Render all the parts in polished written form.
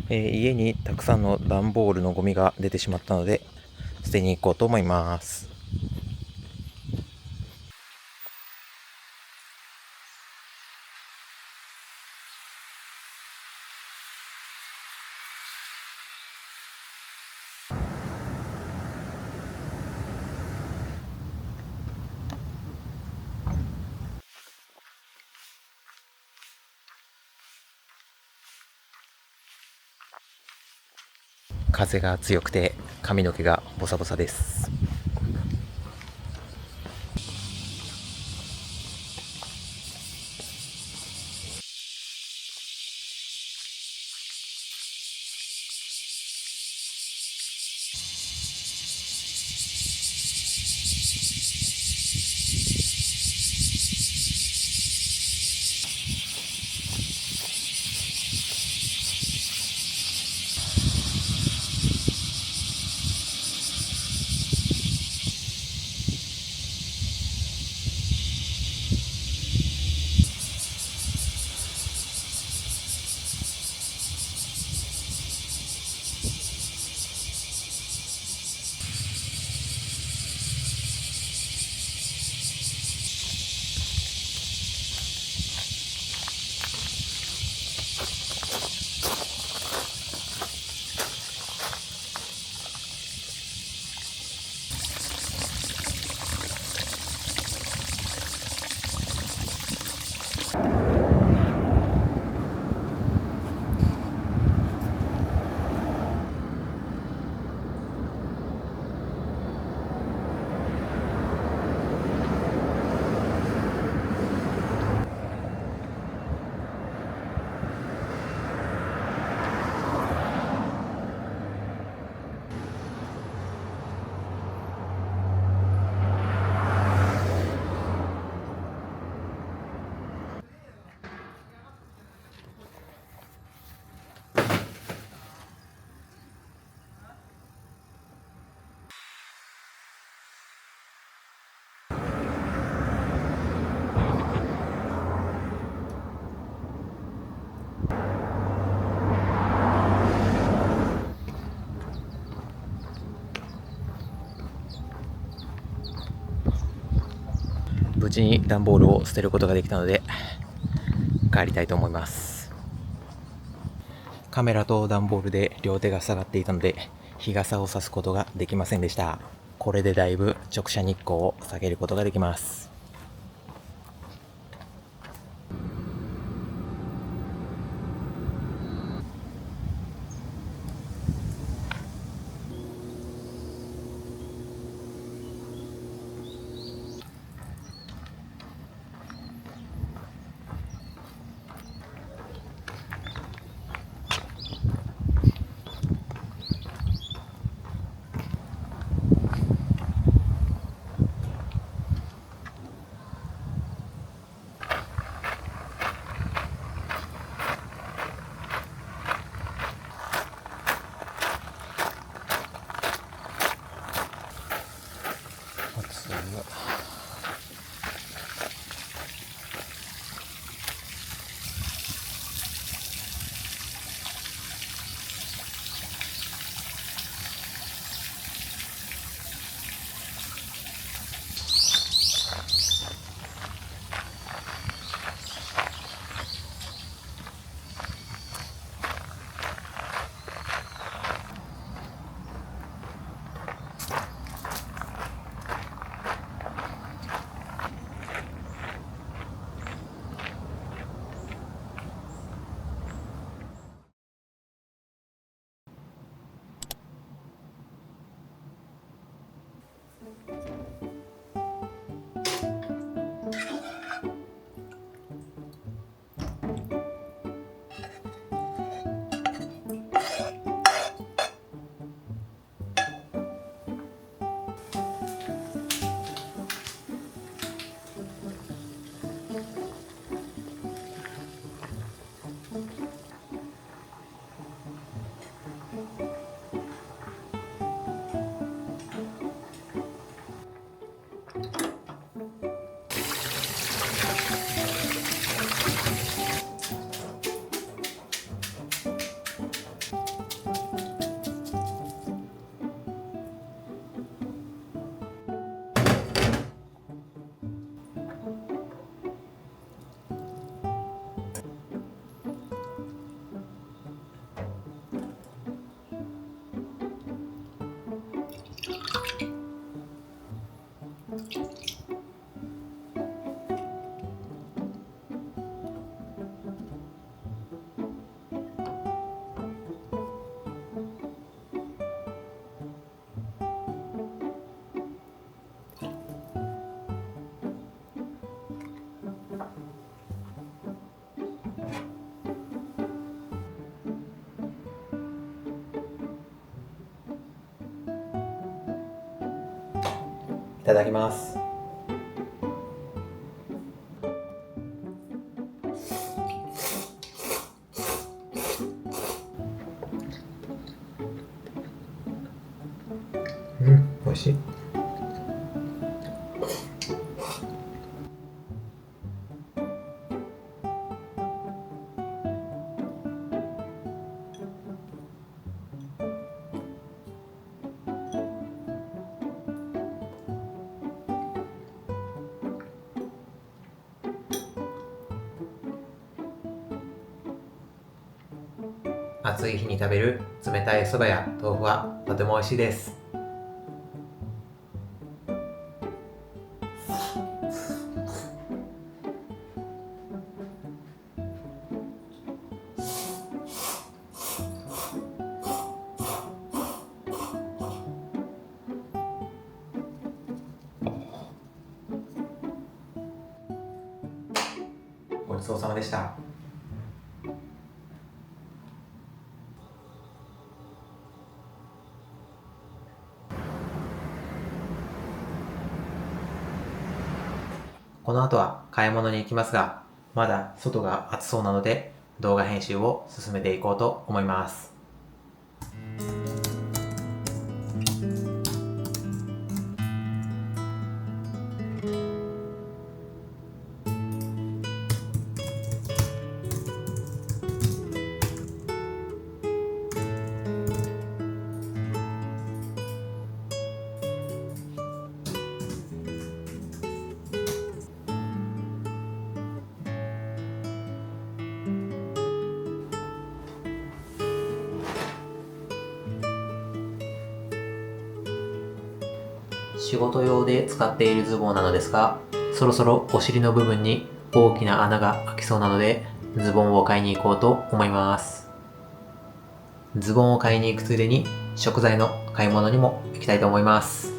家にたくさんの段ボールのゴミが出てしまったので捨てに行こうと思います。風が強くて髪の毛がボサボサです。無事に段ボールを捨てることができたので帰りたいと思います。カメラと段ボールで両手が塞がっていたので日傘を差すことができませんでした。これでだいぶ直射日光を避けることができます。ただきます。美味しい。暑い日に食べる冷たいそばや豆腐はとても美味しいです。ごちそうさまでした。この後は買い物に行きますが、まだ外が暑そうなので動画編集を進めていこうと思います。仕事用で使っているズボンなのですが、そろそろお尻の部分に大きな穴が開きそうなので、ズボンを買いに行こうと思います。ズボンを買いに行くついでに食材の買い物にも行きたいと思います。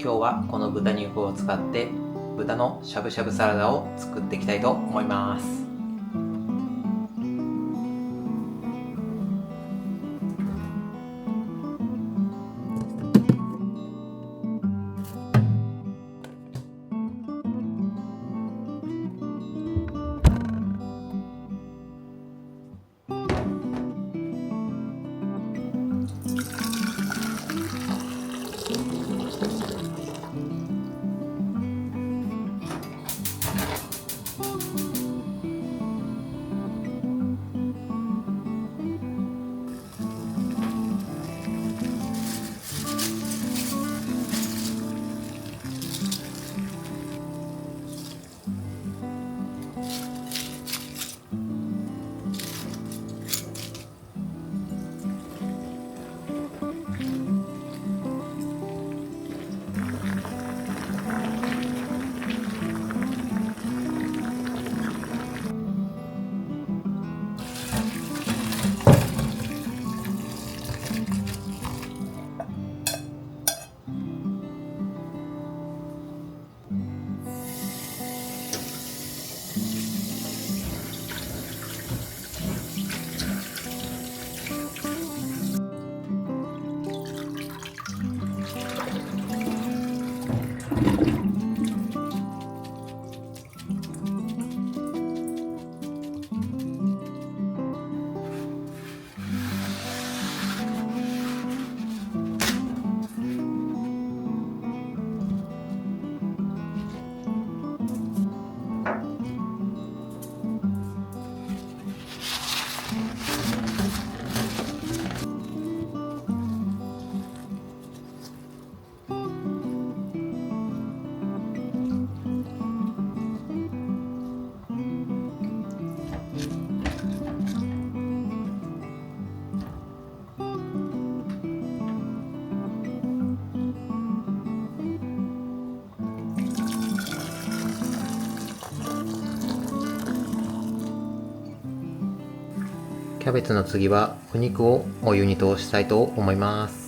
今日はこの豚肉を使って豚のしゃぶしゃぶサラダを作っていきたいと思います。キャベツの次はお肉をお湯に通したいと思います。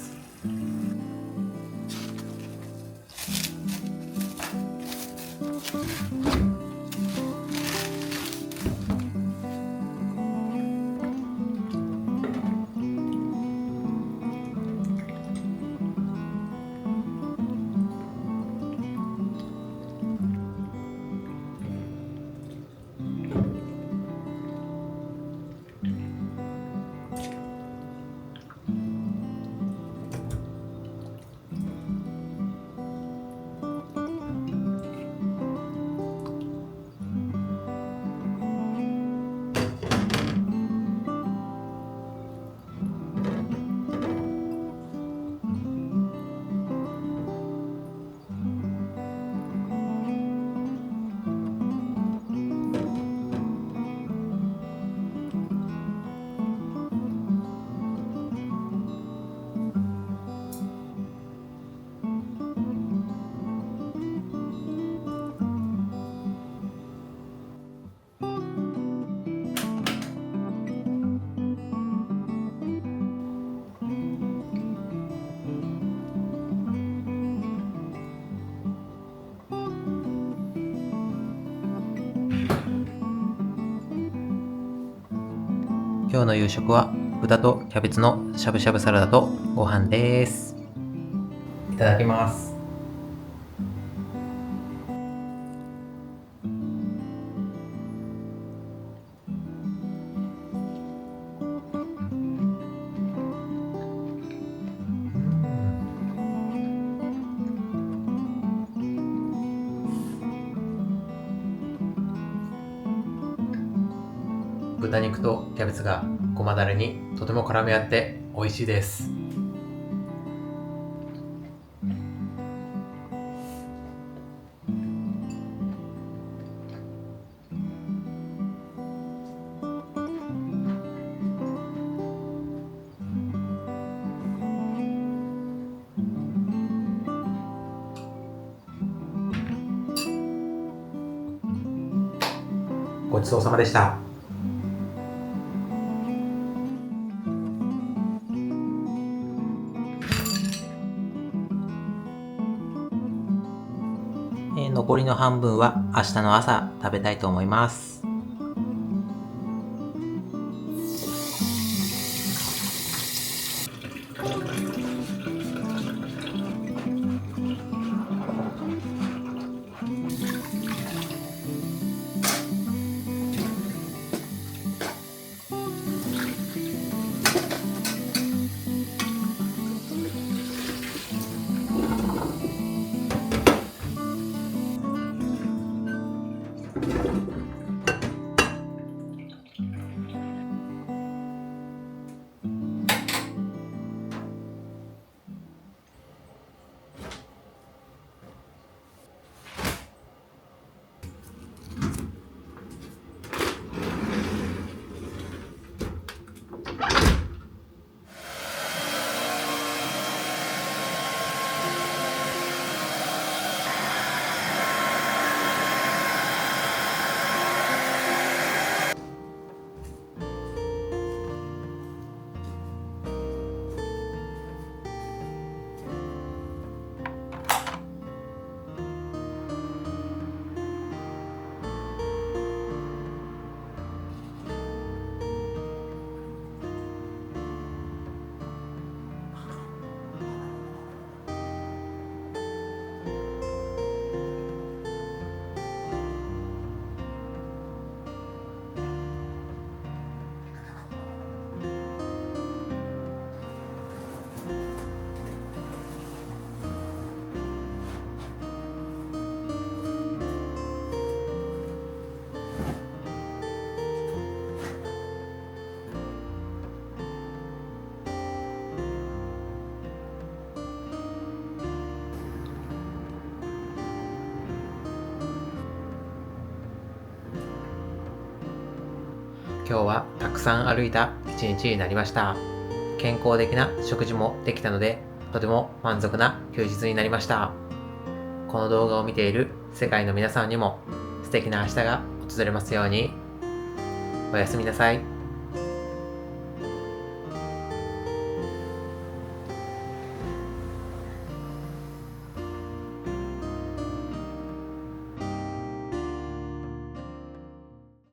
今日の夕食は豚とキャベツのしゃぶしゃぶサラダとご飯です。いただきます。豚肉とキャベツがごまだれにとても絡み合って美味しいです。ごちそうさまでした。残りの半分は明日の朝食べたいと思います。今日はたくさん歩いた一日になりました。健康的な食事もできたので、とても満足な休日になりました。この動画を見ている世界の皆さんにも素敵な明日が訪れますように。おやすみなさい。